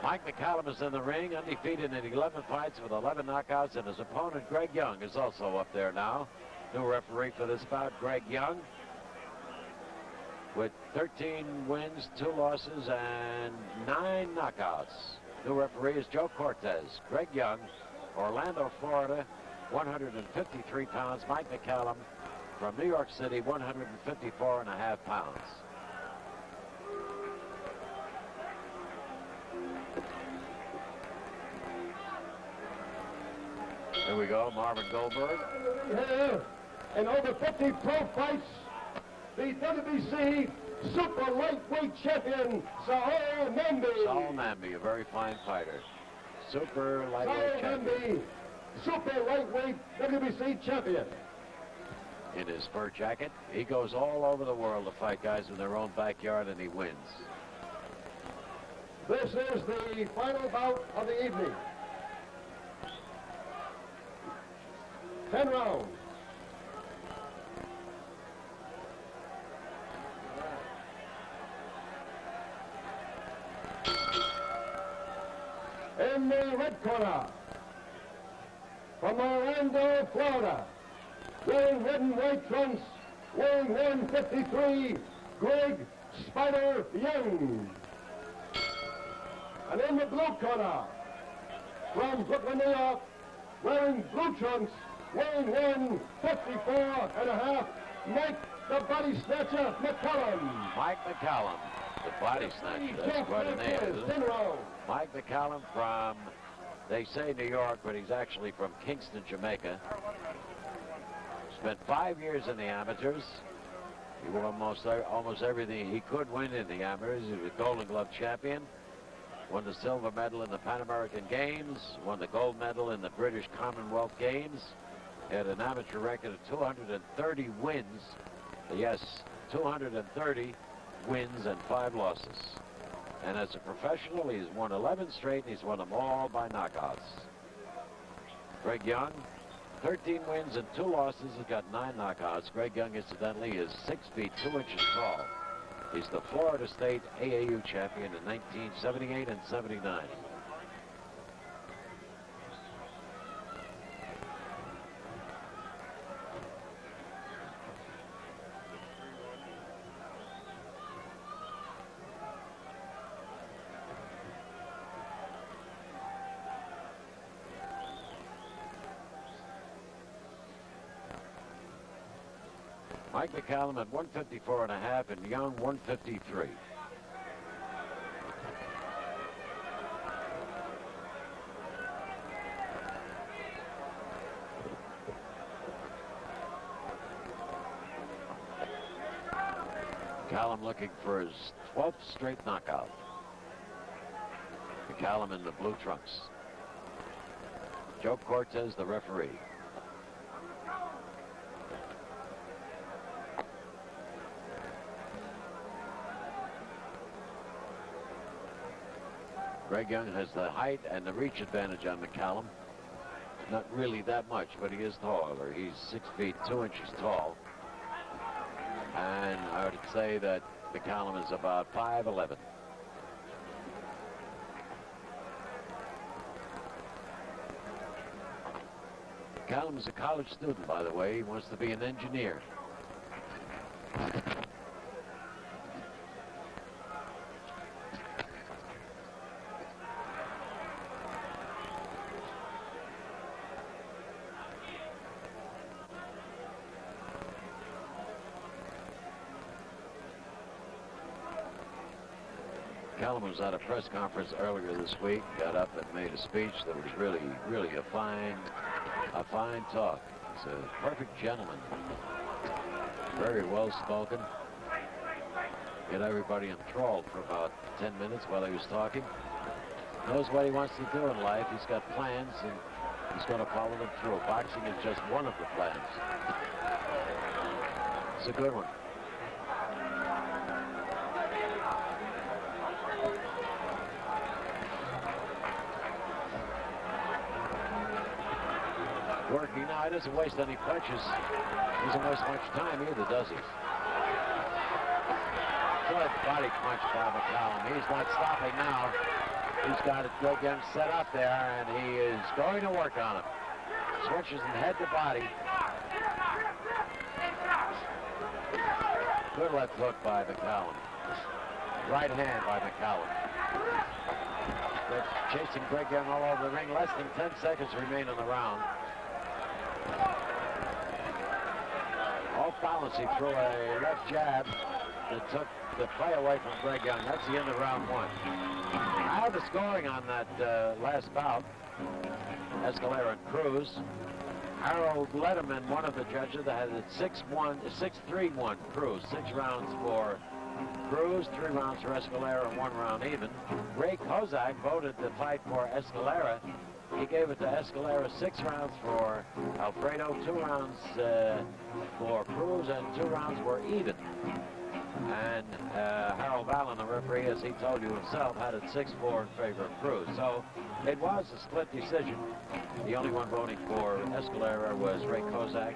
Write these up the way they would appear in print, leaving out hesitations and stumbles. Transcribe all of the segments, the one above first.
Mike McCallum is in the ring, undefeated in 11 fights with 11 knockouts, and his opponent, Greg Young, is also up there now. New referee for this bout, Greg Young, with 13 wins, 2 losses, and 9 knockouts. New referee is Joe Cortez. Greg Young, Orlando, Florida, 153 pounds. Mike McCallum from New York City, 154.5 pounds. Here we go, Marvin Goldberg. In over 50 pro fights, the WBC super lightweight champion, Saul Nambi. Saul Nambi, a very fine fighter. Super lightweight champion. Super lightweight WBC champion. In his fur jacket, he goes all over the world to fight guys in their own backyard, and he wins. This is the final bout of the evening. 10 rounds. In the red corner, from Orlando, Florida, wearing red and white trunks, wearing 153, Greg Spider Young. And in the blue corner, from Brooklyn, New York, wearing blue trunks, weighing 154.5, Mike the Body Snatcher McCallum. Mike McCallum, the Body Snatcher. That's quite a name, isn't it? Mike McCallum from, they say New York, but he's actually from Kingston, Jamaica. Spent 5 years in the amateurs. He won almost everything he could win in the amateurs. He was a Golden Glove champion. Won the silver medal in the Pan American Games. Won the gold medal in the British Commonwealth Games. Had an amateur record of 230 wins. Yes, 230 wins and 5 losses. And as a professional, he's won 11 straight, and he's won them all by knockouts. Greg Young, 13 wins and 2 losses. He's got 9 knockouts. Greg Young, incidentally, is 6 feet 2 inches tall. He's the Florida State AAU champion in 1978 and 79. Mike McCallum at 154.5 and Young 153. McCallum looking for his 12th straight knockout. McCallum in the blue trunks. Joe Cortez, the referee. Greg Young has the height and the reach advantage on McCallum. Not really that much, but he is taller. He's 6 feet 2 inches tall. And I would say that McCallum is about 5'11". McCallum is a college student, by the way. He wants to be an engineer. McCallum was at a press conference earlier this week, got up and made a speech that was really a fine talk. He's a perfect gentleman, very well spoken. Get everybody enthralled for about 10 minutes while he was talking. Knows what he wants to do in life. He's got plans, and he's going to follow them through. Boxing is just one of the plans. It's a good one. Working now, he doesn't waste any punches. He doesn't waste much time either, does he? Good body punch by McCallum. He's not stopping now. He's got Greg Young set up there, and he is going to work on him. Switches from head to body. Good left hook by McCallum. Right hand by McCallum. They're chasing Greg Young all over the ring. Less than 10 seconds remain in the round. Off balance, he threw a left jab that took the play away from Greg Young. That's the end of round one. Now the scoring on that last bout, Escalera and Cruz. Harold Letterman, one of the judges, that had it 6-3-1 Cruz. 6 rounds for Cruz, 3 rounds for Escalera, and 1 round even. Ray Kozak voted the fight for Escalera. He gave it to Escalera 6 rounds for Alfredo, 2 rounds for Cruz, and 2 rounds were even. And Harold Allen, the referee, as he told you himself, had it 6-4 in favor of Cruz. So it was a split decision. The only one voting for Escalera was Ray Kozak,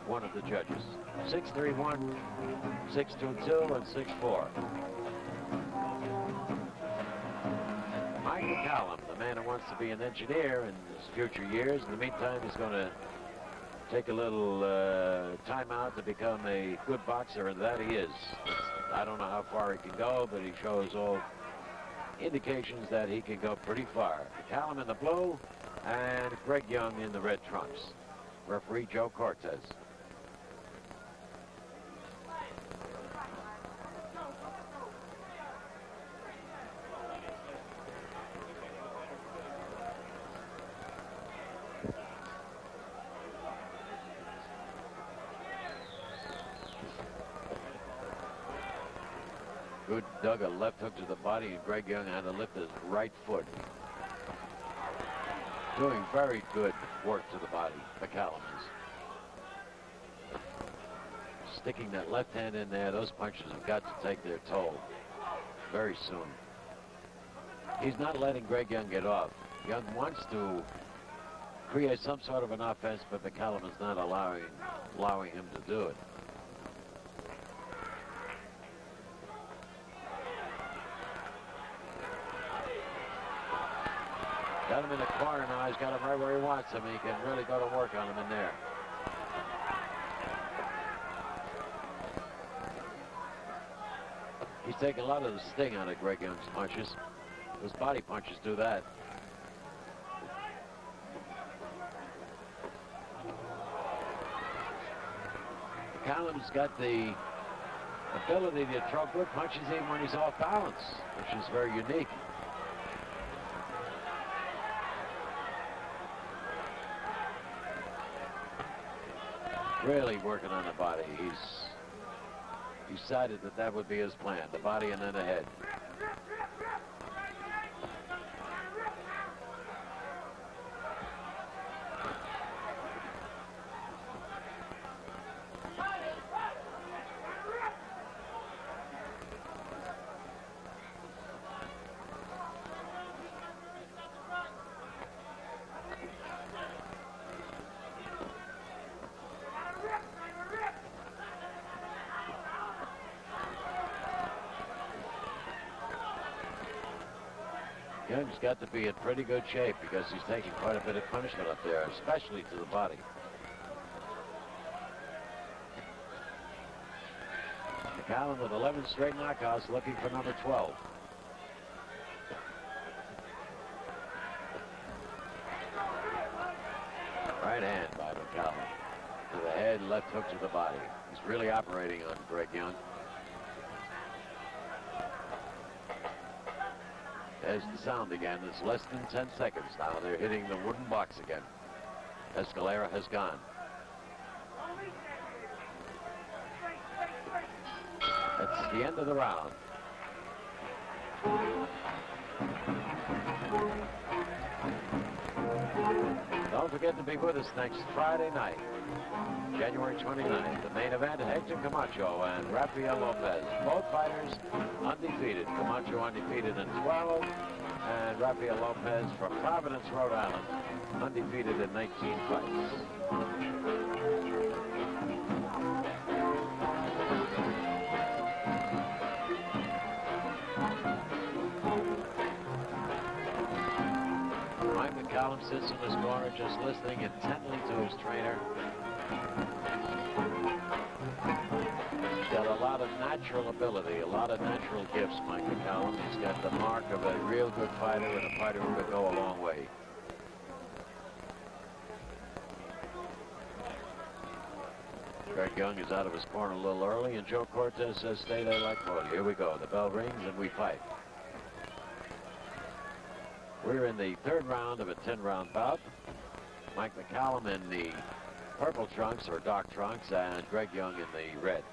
one of the judges. 6-3-1, 6-2-2, and 6-4. Mike McCallum, the man who wants to be an engineer in his future years. In the meantime, he's going to take a little time out to become a good boxer, and that he is. I don't know how far he can go, but he shows all indications that he can go pretty far. McCallum in the blue and Greg Young in the red trunks. Referee Joe Cortez. Good dug a left hook to the body, and Greg Young had to lift his right foot. Doing very good work to the body, McCallum is. Sticking that left hand in there, those punches have got to take their toll very soon. He's not letting Greg Young get off. Young wants to create some sort of an offense, but McCallum is not allowing him to do it. Got him in the corner now. He's got him right where he wants him. He can really go to work on him in there. He's taking a lot of the sting out of Greg Young's punches. Those body punches do that. McCallum's got the ability to throw good punches even when he's off balance, which is very unique. Really working on the body. He's decided that that would be his plan, the body and then the head. Young's got to be in pretty good shape because he's taking quite a bit of punishment up there, especially to the body. McCallum with 11 straight knockouts, looking for number 12. Right hand by McCallum to the head, left hook to the body. He's really operating on Greg Young. There's the sound again. It's less than 10 seconds now. They're hitting the wooden box again. Escalera has gone. That's the end of the round. Don't forget to be with us next Friday night, January 29th. The main event, Hector Camacho and Rafael Lopez. Both fighters undefeated. Camacho undefeated in 12, and Rafael Lopez from Providence, Rhode Island, undefeated in 19 fights. McCallum sits in his corner just listening intently to his trainer. He's got a lot of natural ability, a lot of natural gifts, Mike McCallum. He's got the mark of a real good fighter and a fighter who could go a long way. Greg Young is out of his corner a little early, and Joe Cortez says, stay there like Cody. Here we go. The bell rings, and we fight. We're in the third round of a 10-round bout. Mike McCallum in the purple trunks, or dark trunks, and Greg Young in the red.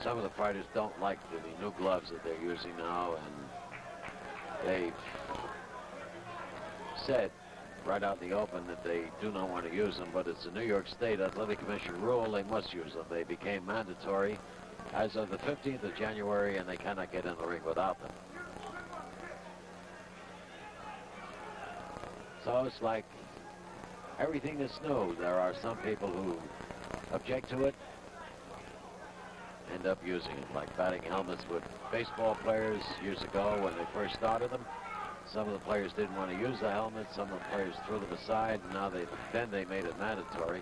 Some of the fighters don't like the new gloves that they're using now, and they've said right out in the open that they do not want to use them, but it's a New York State Athletic Commission rule. They must use them. They became mandatory as of the 15th of January, and they cannot get in the ring without them. So it's like everything that's new. There are some people who object to it, end up using it, like batting helmets with baseball players years ago when they first started them. Some of the players didn't want to use the helmets. Some of the players threw them aside, and now they made it mandatory.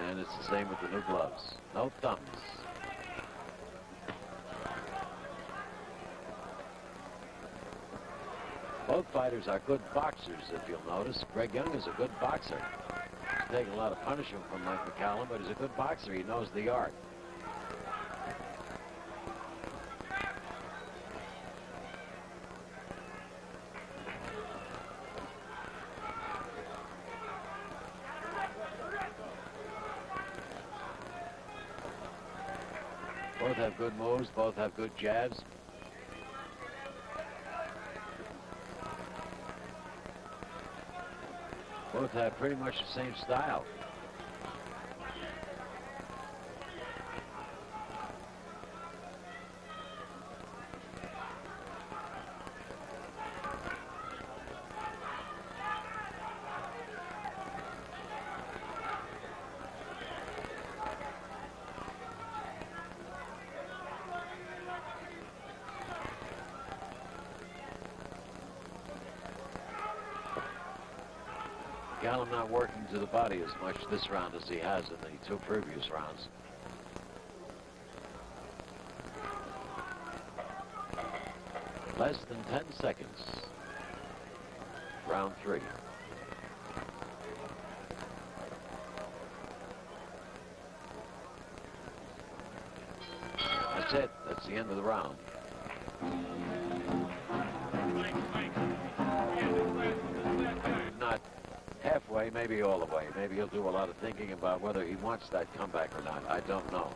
And it's the same with the new gloves. No thumbs. Both fighters are good boxers, if you'll notice. Greg Young is a good boxer. He's taken a lot of punishment from Mike McCallum, but he's a good boxer. He knows the art. Both have good moves. Both have good jabs. Both have pretty much the same style. McCallum not working to the body as much this round as he has in the two previous rounds. Less than 10 seconds. Round 3. That's it. That's the end of the round. Not halfway, maybe all the way. Maybe he'll do a lot of thinking about whether he wants that comeback or not. I don't know.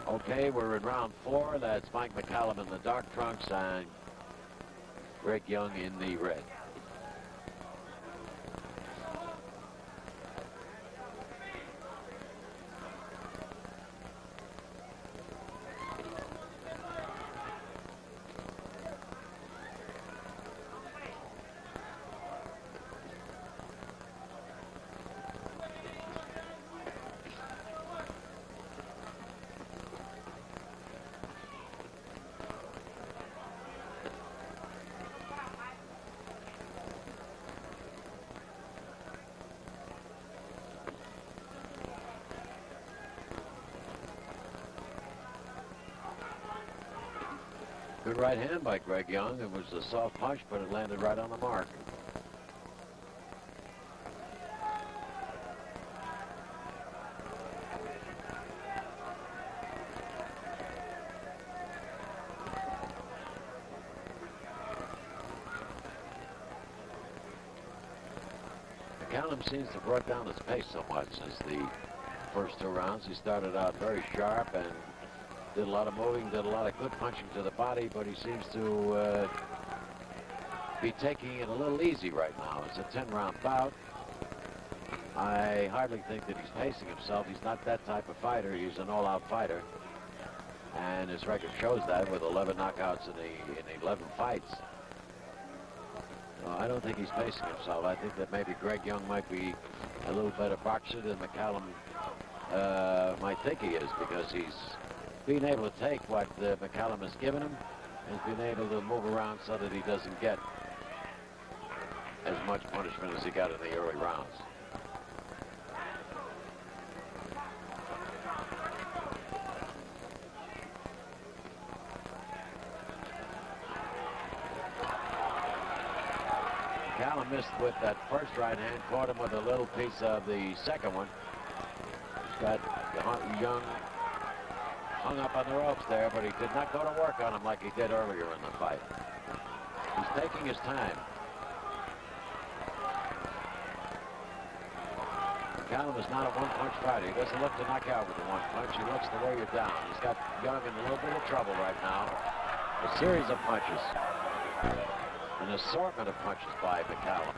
Okay, we're in round 4. That's Mike McCallum in the dark trunks and Greg Young in the red. Good right hand by Greg Young. It was a soft punch, but it landed right on the mark. McCallum seems to have brought down his pace so much since the first 2 rounds. He started out very sharp and did a lot of moving, did a lot of good punching to the body, but he seems to be taking it a little easy right now. It's a 10-round bout. I hardly think that he's pacing himself. He's not that type of fighter. He's an all-out fighter. And his record shows that with 11 knockouts in 11 fights. I don't think he's pacing himself. I think that maybe Greg Young might be a little better boxer than McCallum might think he is, because he's been able to take what McCallum has given him and been able to move around so that he doesn't get as much punishment as he got in the early rounds. McCallum missed with that first right hand, caught him with a little piece of the second one. He's got Young hung up on the ropes there, but he did not go to work on him like he did earlier in the fight. He's taking his time. McCallum is not a one-punch fighter. He doesn't look to knock out with the one punch. He looks to wear you down. He's got Young in a little bit of trouble right now. A series of punches. An assortment of punches by McCallum.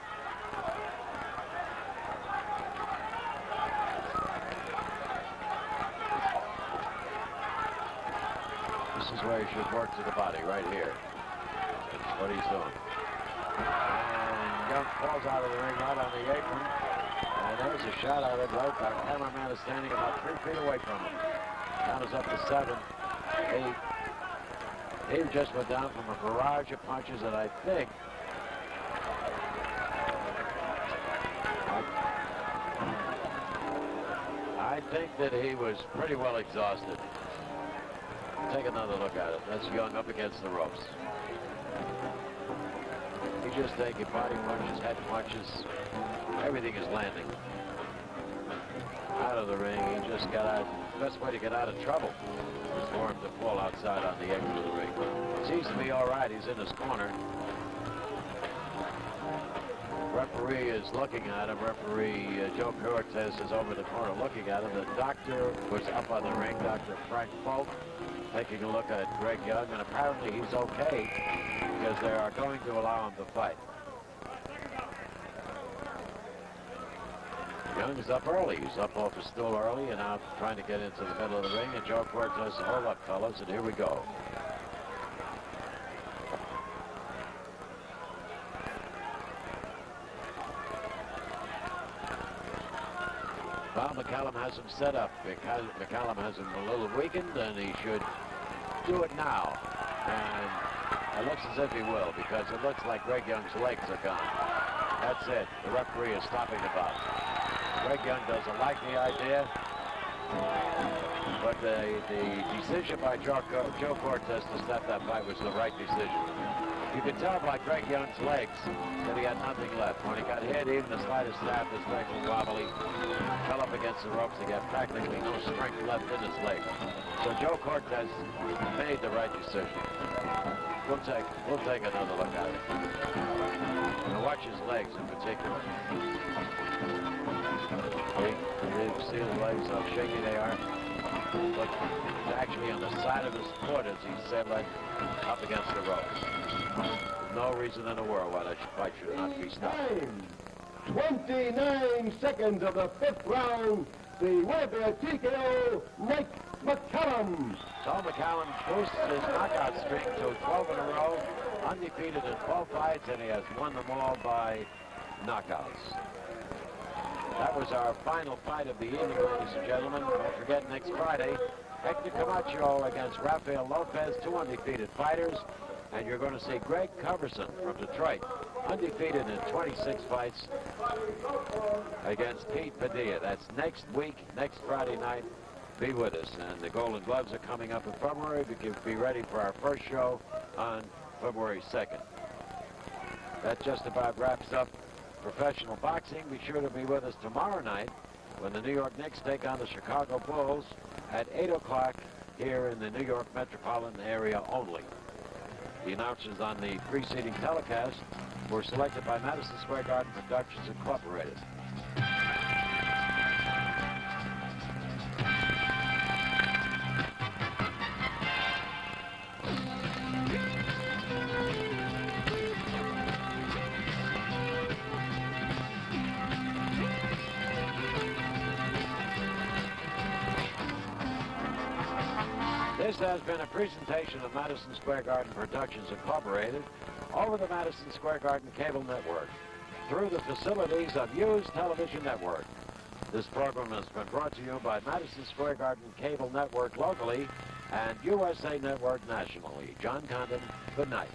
This is where he should work to the body, right here. That's what he's doing. And Young falls out of the ring right on the apron. And there's a shot out of it. Right, our cameraman is standing about 3 feet away from him. Count is up to 7, 8. He just went down from a barrage of punches, and I think that he was pretty well exhausted. Take another look at it. That's Young up against the ropes. He's just taking body punches, head punches. Everything is landing. Out of the ring. He just got out. The best way to get out of trouble is for him to fall outside on the edge of the ring. Seems to be all right. He's in his corner. Referee is looking at him. Referee Joe Cortez is over the corner looking at him. The doctor was up on the ring, Dr. Frank Folk, taking a look at Greg Young, and apparently he's okay because they are going to allow him to fight. Young is up early. He's up off his stool early and out trying to get into the middle of the ring, and Joe Cortez says, hold up, fellas, and here we go. Well, McCallum has him set up. McCallum has him a little weakened, and he should do it now. And it looks as if he will, because it looks like Greg Young's legs are gone. That's it. The referee is stopping the bout. Greg Young doesn't like the idea, but the decision by Joe Cortez to stop that fight was the right decision. You could tell by Greg Young's legs that he had nothing left. When he got hit, even the slightest snap, his legs were wobbly. Fell up against the ropes. He got practically no strength left in his legs. So Joe Cortez made the right decision. We'll take another look at it. Now watch his legs in particular. You see his legs, how shaky they are? Look, he's actually on the side of his foot as he's said, up against the ropes. No reason in the world why that fight should not be stopped. 29 seconds of the 5th round. The winner, TKO, McCallum. So McCallum boosts his knockout streak to 12 in a row, undefeated in 12 fights, and he has won them all by knockouts. That was our final fight of the evening, ladies and gentlemen. Don't forget, next Friday, Hector Camacho against Rafael Lopez, 2 undefeated fighters. And you're going to see Greg Coverson from Detroit, undefeated in 26 fights, against Pete Padilla. That's next week, next Friday night. Be with us. And the Golden Gloves are coming up in February. We can be ready for our first show on February 2nd. That just about wraps up professional boxing. Be sure to be with us tomorrow night when the New York Knicks take on the Chicago Bulls at 8 o'clock here in the New York metropolitan area only. The announcers on the preceding telecast were selected by Madison Square Garden Productions Incorporated. This has been a presentation of Madison Square Garden Productions Incorporated over the Madison Square Garden Cable Network through the facilities of Hughes Television Network. This program has been brought to you by Madison Square Garden Cable Network locally and USA Network nationally. John Condon, good night.